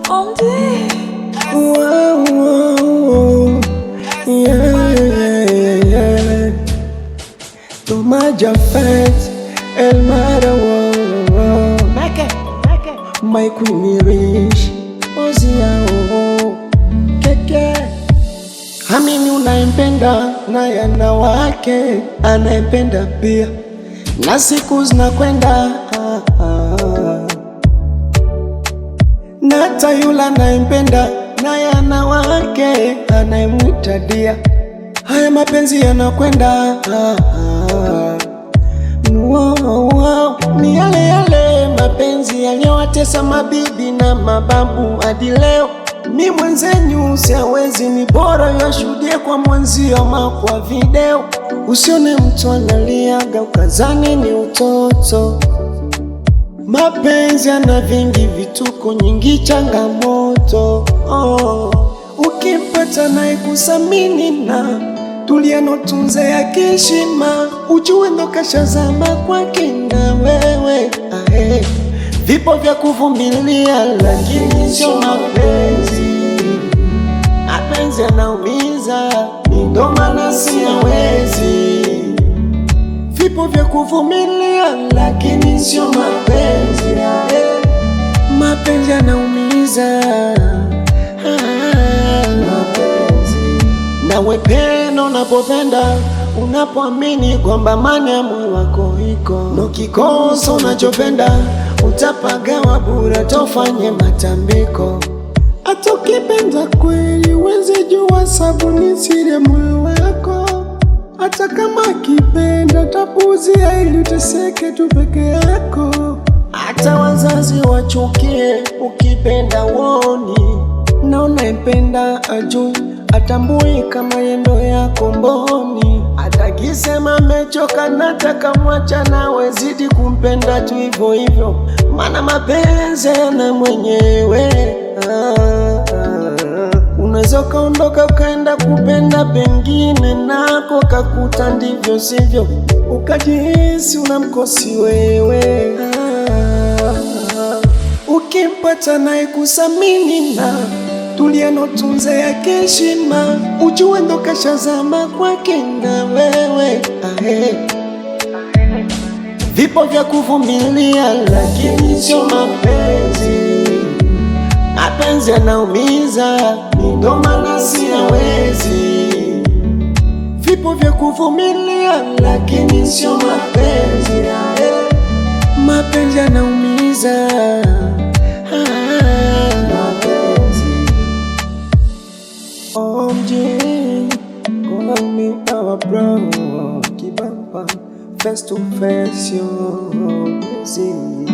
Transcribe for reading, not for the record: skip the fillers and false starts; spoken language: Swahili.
On dit. Wow, wow, yeah. Tomaja Fat, El Mara, wow. My Queen Rich, Ozia, Keke. Amini unaempenda na yana wake anaempenda pia, na siku zinakwenda na hata yule anaempenda na yana wake anaemwita dia. Haya mapenzi yanakwenda wow. Ni yale yale mapenzi yaliyowatesa mabibi na mababu hadi leo. Mi mwenzenyu siawezi, ni bora yashuhudie kwa mwenzio ama kwa video. Usione mtu analiaga ukazani ni utoto. Mapenzi yana vingi vituko, nyingi changamoto. Ukimpata naye kusamini na tuliano tunze ya kishima, ujue ndo kashazama kwake na wewe. Vipo vya kuvumilia lakini sio mapenzi. Mapenzi yanaumiza, ndo maana siyawezi. Vipo vya kuvumilia lakini sio mapenzi. Mapenzi yanaumiza, mapenzi. Nawe penda unapopenda, unapoamini kwamba amani ya moyo wako iko. No kikosa unachopenda utapagawa bure, tofanye matambiko. Hata ukipenda kweli wezi jua sabuni siri ya moyo wako. Hata kama kipenda tapuzia ili uteseke tu peke yako. Hata wazazi wachukie ukipenda woni, na unaipenda ajui atambui kama yendo yako mboni. Atakisema mechoka nataka mwacha, nawe zidi kumpenda tu hivyo hivyo, maana mapenzi yana mwenyewe. Unaweza ukaondoka ukaenda kupenda pengine nako kakuta ndivyo sivyo, ukajihisi unamkosi wewe. Ukimpata naye kusamini na tuliano tunze ya keshima, ujue ndo kashazama kwake na wewe. Vipo vya kuvumilia lakini sio mapenzi. Mapenzi yanaumiza, ndo maana siyawezi. Vipo vya kuvumilia lakini sio mapenzi. Mapenzi yanaumiza, mapenzi. OMG, call me our bro, Kibamba, face to face, yo, see.